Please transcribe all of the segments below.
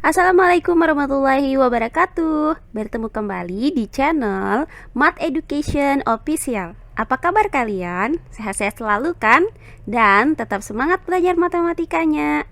Assalamualaikum warahmatullahi wabarakatuh. Bertemu kembali di channel Math Education Official. Apa kabar kalian? Sehat-sehat selalu kan? Dan tetap semangat belajar matematikanya.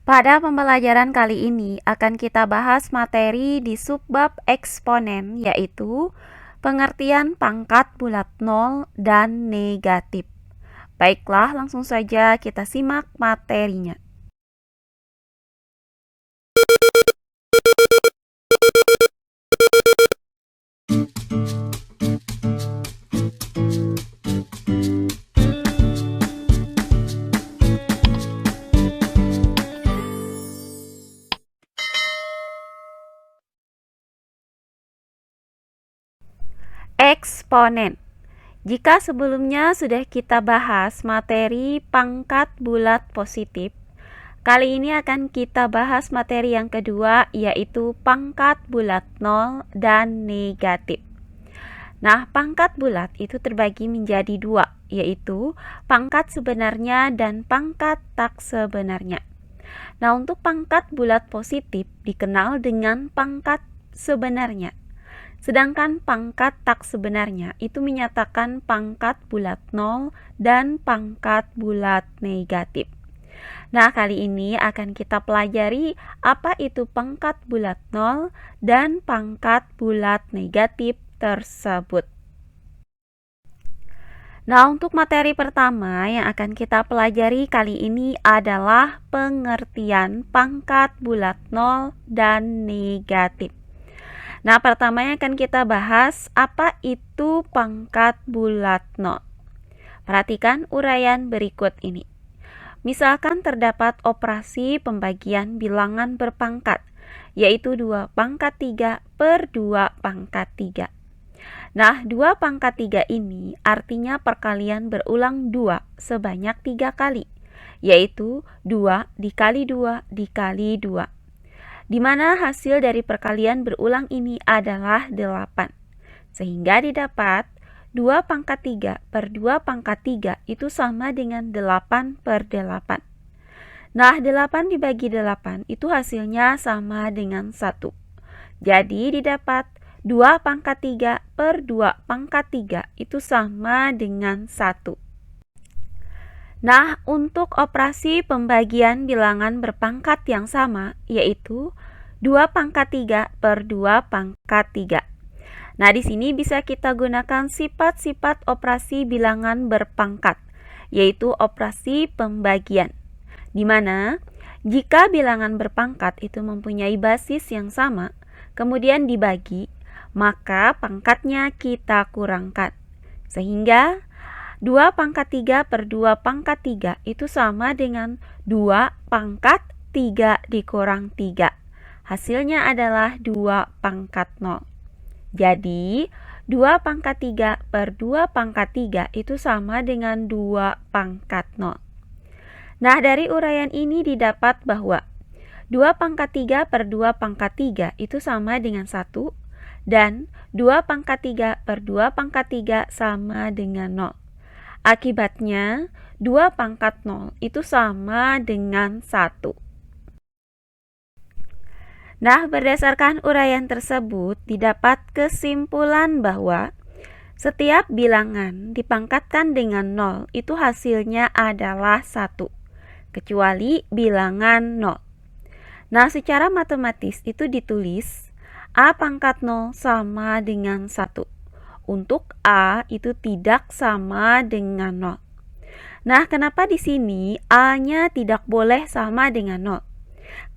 Pada pembelajaran kali ini akan kita bahas materi di subbab eksponen, yaitu pengertian pangkat bulat nol dan negatif. Baiklah, langsung saja kita simak materinya. Eksponen. Jika sebelumnya sudah kita bahas materi pangkat bulat positif, kali ini akan kita bahas materi yang kedua, yaitu pangkat bulat nol dan negatif. Nah, pangkat bulat itu terbagi menjadi dua, yaitu pangkat sebenarnya dan pangkat tak sebenarnya. Nah, untuk pangkat bulat positif dikenal dengan pangkat sebenarnya. Sedangkan pangkat tak sebenarnya itu menyatakan pangkat bulat nol dan pangkat bulat negatif. Nah, kali ini akan kita pelajari apa itu pangkat bulat nol dan pangkat bulat negatif tersebut. Nah, untuk materi pertama yang akan kita pelajari kali ini adalah pengertian pangkat bulat nol dan negatif. Nah, pertamanya akan kita bahas apa itu pangkat bulat nol. Perhatikan uraian berikut ini. Misalkan terdapat operasi pembagian bilangan berpangkat, yaitu 2 pangkat 3 per 2 pangkat 3. Nah, 2 pangkat 3 ini artinya perkalian berulang 2 sebanyak 3 kali, yaitu 2 dikali 2 dikali 2. Di mana hasil dari perkalian berulang ini adalah 8. Sehingga didapat 2 pangkat 3 per 2 pangkat 3 itu sama dengan 8 per 8. Nah, 8 dibagi 8 itu hasilnya sama dengan 1. Jadi didapat 2 pangkat 3 per 2 pangkat 3 itu sama dengan 1. Nah, untuk operasi pembagian bilangan berpangkat yang sama, yaitu 2 pangkat 3 per 2 pangkat 3. Nah, di sini bisa kita gunakan sifat-sifat operasi bilangan berpangkat, yaitu operasi pembagian. Di mana, jika bilangan berpangkat itu mempunyai basis yang sama, kemudian dibagi, maka pangkatnya kita kurangkan. Sehingga 2 pangkat 3 per 2 pangkat 3 itu sama dengan 2 pangkat 3 dikurang 3. Hasilnya adalah 2 pangkat 0. Jadi, 2 pangkat 3 per 2 pangkat 3 itu sama dengan 2 pangkat 0. Nah, dari uraian ini didapat bahwa 2 pangkat 3 per 2 pangkat 3 itu sama dengan 1, dan 2 pangkat 3 per 2 pangkat 3 sama dengan 0. Akibatnya, 2 pangkat 0 itu sama dengan 1. Nah, berdasarkan uraian tersebut, didapat kesimpulan bahwa setiap bilangan dipangkatkan dengan 0 itu hasilnya adalah 1, kecuali bilangan 0. Nah, secara matematis itu ditulis A pangkat 0 sama dengan 1. Untuk A itu tidak sama dengan 0. Nah, kenapa di sini A-nya tidak boleh sama dengan 0?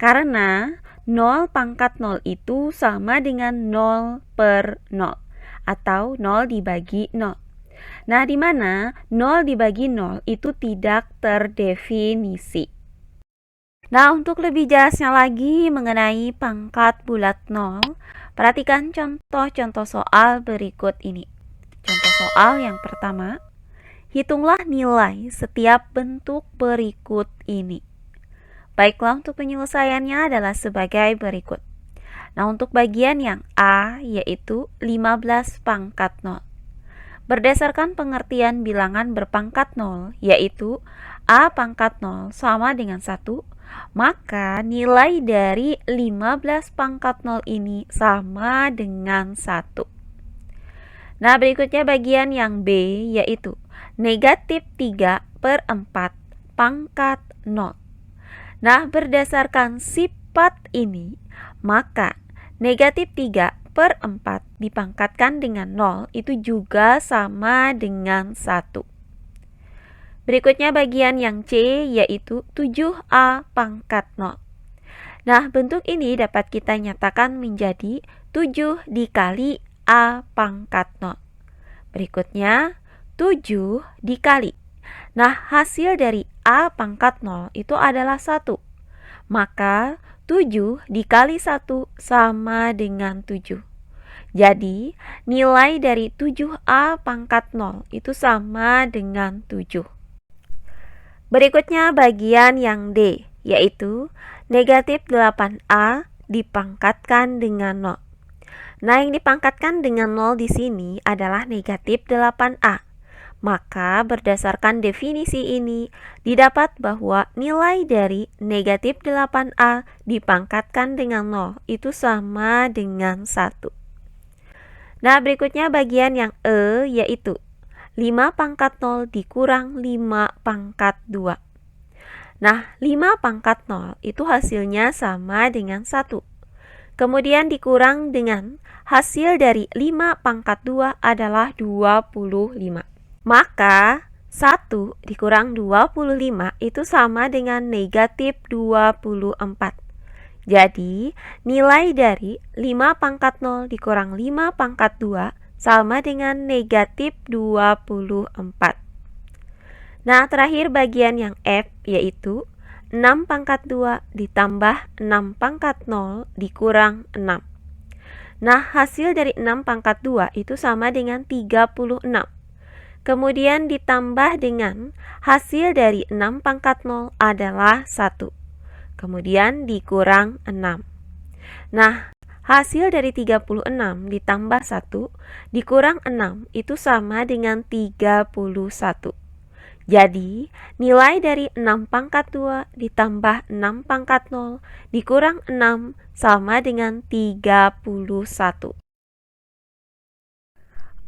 Karena 0 pangkat 0 itu sama dengan 0 per 0 atau 0 dibagi 0. Nah, di mana 0 dibagi 0 itu tidak terdefinisi. Nah, untuk lebih jelasnya lagi mengenai pangkat bulat 0, perhatikan contoh-contoh soal berikut ini. Contoh soal yang pertama, hitunglah nilai setiap bentuk berikut ini. Baiklah, untuk penyelesaiannya adalah sebagai berikut. Nah, untuk bagian yang A yaitu 15 pangkat 0. Berdasarkan pengertian bilangan berpangkat 0, yaitu A pangkat 0 sama dengan 1, maka nilai dari 15 pangkat 0 ini sama dengan 1. Nah, berikutnya bagian yang B, yaitu negatif 3/4 pangkat 0. Nah, berdasarkan sifat ini, maka negatif 3/4 dipangkatkan dengan 0 itu juga sama dengan 1. Berikutnya bagian yang C, yaitu 7A pangkat 0. Nah, bentuk ini dapat kita nyatakan menjadi 7 dikali A pangkat 0. Berikutnya 7 dikali. Nah, hasil dari A pangkat 0 itu adalah 1. Maka 7 dikali 1 sama dengan 7. Jadi, nilai dari 7A pangkat 0 itu sama dengan 7. Berikutnya bagian yang D, yaitu negatif 8A dipangkatkan dengan 0. Nah, yang dipangkatkan dengan 0 di sini adalah negatif 8A. Maka berdasarkan definisi ini, didapat bahwa nilai dari negatif 8A dipangkatkan dengan 0 itu sama dengan 1. Nah, berikutnya bagian yang E, yaitu 5 pangkat 0 dikurang 5 pangkat 2. Nah, 5 pangkat 0 itu hasilnya sama dengan 1. Kemudian dikurang dengan hasil dari 5 pangkat 2 adalah 25. Maka 1 dikurang 25 itu sama dengan negatif 24. Jadi, nilai dari 5 pangkat 0 dikurang 5 pangkat 2 sama dengan negatif 24. Nah, terakhir bagian yang F, yaitu 6 pangkat 2 ditambah 6 pangkat 0 dikurang 6. Nah, hasil dari 6 pangkat 2 itu sama dengan 36. Kemudian ditambah dengan hasil dari 6 pangkat 0 adalah 1. Kemudian dikurang 6. Nah, hasil dari 36 ditambah 1 dikurang 6 itu sama dengan 31. Jadi, nilai dari 6 pangkat 2 ditambah 6 pangkat 0 dikurang 6 sama dengan 31.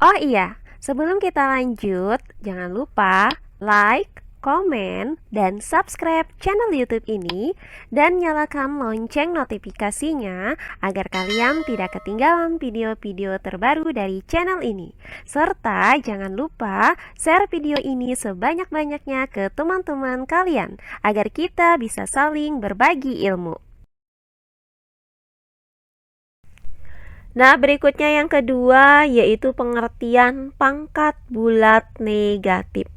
Oh iya, sebelum kita lanjut, jangan lupa like, komen, dan subscribe channel YouTube ini dan nyalakan lonceng notifikasinya agar kalian tidak ketinggalan video-video terbaru dari channel ini. Serta jangan lupa share video ini sebanyak-banyaknya ke teman-teman kalian agar kita bisa saling berbagi ilmu. Nah, berikutnya yang kedua yaitu pengertian pangkat bulat negatif.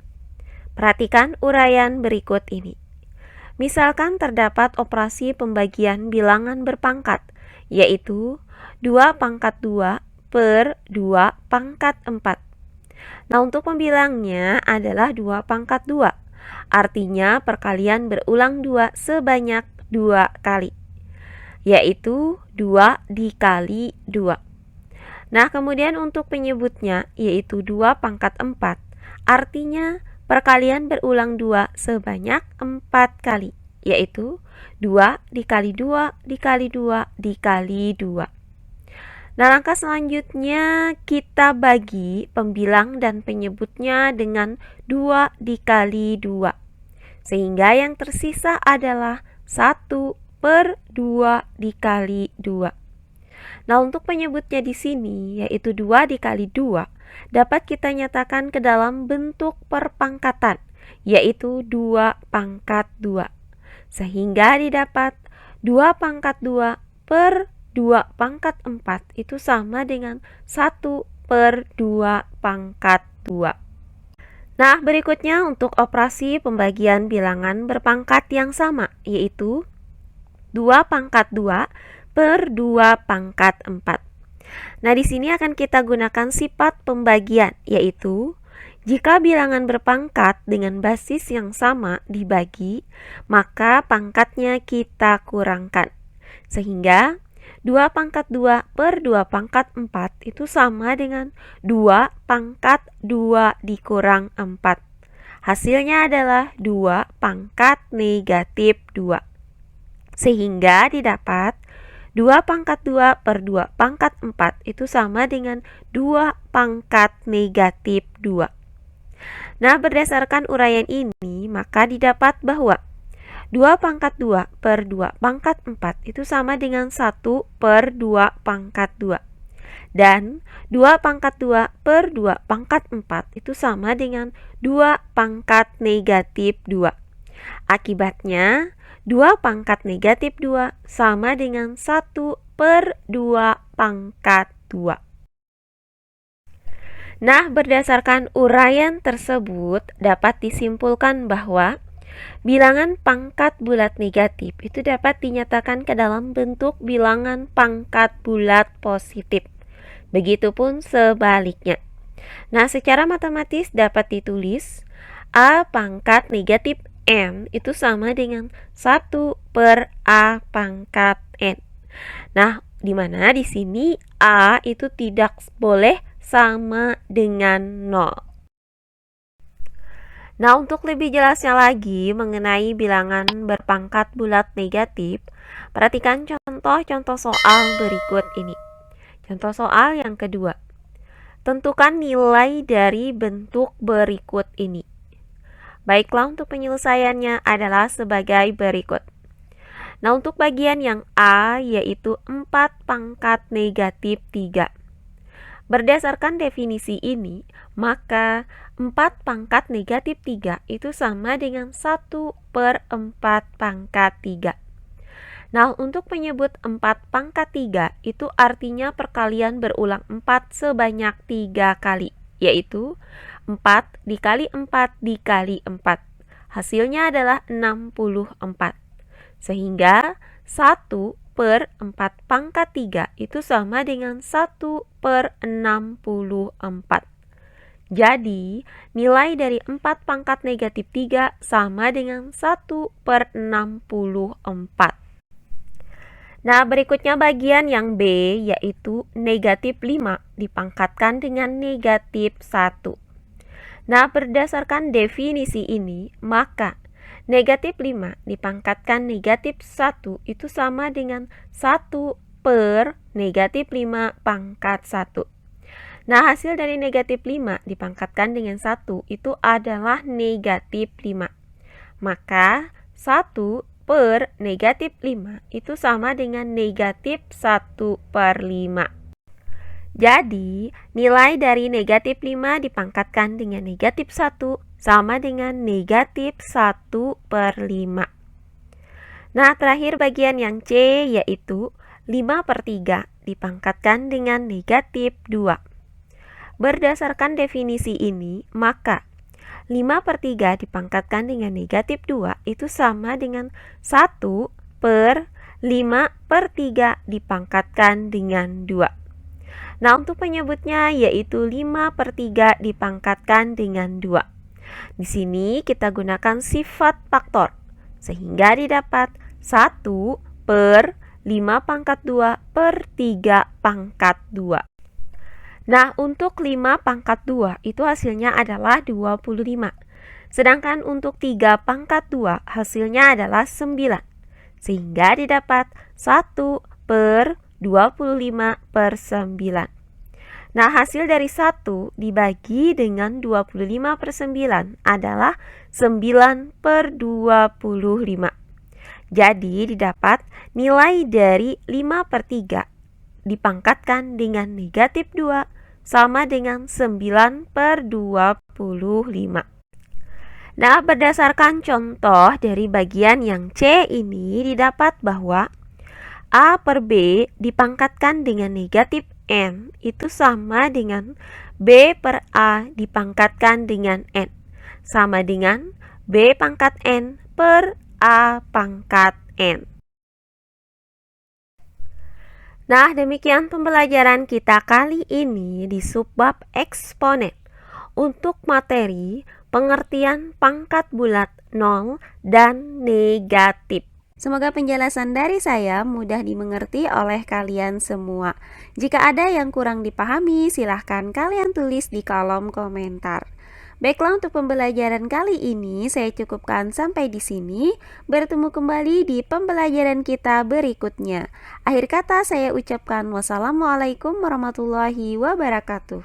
Perhatikan uraian berikut ini. Misalkan terdapat operasi pembagian bilangan berpangkat, yaitu 2 pangkat 2 per 2 pangkat 4. Nah, untuk pembilangnya adalah 2 pangkat 2. Artinya perkalian berulang 2 sebanyak 2 kali, yaitu 2 dikali 2. Nah, kemudian untuk penyebutnya yaitu 2 pangkat 4. Artinya perkalian berulang 2 sebanyak 4 kali, yaitu 2 dikali 2 dikali 2 dikali 2. Nah, langkah selanjutnya kita bagi pembilang dan penyebutnya dengan 2 dikali 2. Sehingga yang tersisa adalah 1 per 2 dikali 2. Nah, untuk penyebutnya di sini yaitu 2 dikali 2 dapat kita nyatakan ke dalam bentuk perpangkatan, yaitu 2 pangkat 2. Sehingga didapat 2 pangkat 2 per 2 pangkat 4 itu sama dengan 1 per 2 pangkat 2. Nah, berikutnya untuk operasi pembagian bilangan berpangkat yang sama, yaitu 2 pangkat 2 per 2 pangkat 4. Nah, di sini akan kita gunakan sifat pembagian, yaitu jika bilangan berpangkat dengan basis yang sama dibagi, maka pangkatnya kita kurangkan. Sehingga 2 pangkat 2 per 2 pangkat 4 itu sama dengan 2 pangkat 2 dikurang 4. Hasilnya adalah 2 pangkat negatif 2. Sehingga didapat 2 pangkat 2 per 2 pangkat 4 itu sama dengan 2 pangkat negatif 2. Nah, berdasarkan uraian ini, maka didapat bahwa 2 pangkat 2 per 2 pangkat 4 itu sama dengan 1 per 2 pangkat 2. Dan 2 pangkat 2 per 2 pangkat 4 itu sama dengan 2 pangkat negatif 2. Akibatnya, 2 pangkat negatif 2 sama dengan 1 per 2 pangkat 2. Nah, berdasarkan uraian tersebut dapat disimpulkan bahwa bilangan pangkat bulat negatif itu dapat dinyatakan ke dalam bentuk bilangan pangkat bulat positif. Begitupun sebaliknya. Nah, secara matematis dapat ditulis A pangkat negatif N itu sama dengan 1 per A pangkat N. Nah, di mana di sini A itu tidak boleh sama dengan 0. Nah, untuk lebih jelasnya lagi mengenai bilangan berpangkat bulat negatif, perhatikan contoh-contoh soal berikut ini. Contoh soal yang kedua. Tentukan nilai dari bentuk berikut ini. Baiklah, untuk penyelesaiannya adalah sebagai berikut. Nah, untuk bagian yang A yaitu 4 pangkat negatif 3. Berdasarkan definisi ini, maka 4 pangkat negatif 3 itu sama dengan 1 per 4 pangkat 3. Nah, untuk menyebut 4 pangkat 3 itu artinya perkalian berulang 4 sebanyak 3 kali, yaitu 4 dikali 4 dikali 4. Hasilnya adalah 64. Sehingga 1 per 4 pangkat 3 itu sama dengan 1 per 64. Jadi, nilai dari 4 pangkat negatif 3 sama dengan 1 per 64. Nah, berikutnya bagian yang B yaitu negatif 5 dipangkatkan dengan negatif 1. Nah, berdasarkan definisi ini, maka negatif 5 dipangkatkan negatif 1 itu sama dengan 1 per negatif 5 pangkat 1. Nah, hasil dari negatif 5 dipangkatkan dengan 1 itu adalah negatif 5. Maka 1 per negatif 5 itu sama dengan negatif 1 per 5. Jadi, nilai dari negatif 5 dipangkatkan dengan negatif 1 sama dengan negatif 1 per 5. Nah, terakhir bagian yang C yaitu 5 per 3 dipangkatkan dengan negatif 2. Berdasarkan definisi ini, maka 5 per 3 dipangkatkan dengan negatif 2 itu sama dengan 1 per 5 per 3 dipangkatkan dengan 2. Nah, untuk penyebutnya yaitu 5 per 3 dipangkatkan dengan 2. Di sini kita gunakan sifat faktor, sehingga didapat 1 per 5 pangkat 2 per 3 pangkat 2. Nah, untuk 5 pangkat 2 itu hasilnya adalah 25. Sedangkan untuk 3 pangkat 2 hasilnya adalah 9. Sehingga didapat 1 per 25 per 9. Nah, hasil dari 1 dibagi dengan 25 per 9 adalah 9 per 25. Jadi didapat nilai dari 5 per 3 dipangkatkan dengan negatif 2 sama dengan 9 per 25. Nah, berdasarkan contoh dari bagian yang C ini didapat bahwa A per B dipangkatkan dengan negatif N itu sama dengan B per A dipangkatkan dengan N, sama dengan B pangkat N per A pangkat N. Nah, demikian pembelajaran kita kali ini di subbab eksponen untuk materi pengertian pangkat bulat 0 dan negatif. Semoga penjelasan dari saya mudah dimengerti oleh kalian semua. Jika ada yang kurang dipahami, silahkan kalian tulis di kolom komentar. Baiklah, untuk pembelajaran kali ini saya cukupkan sampai di sini. Bertemu kembali di pembelajaran kita berikutnya. Akhir kata saya ucapkan wassalamualaikum warahmatullahi wabarakatuh.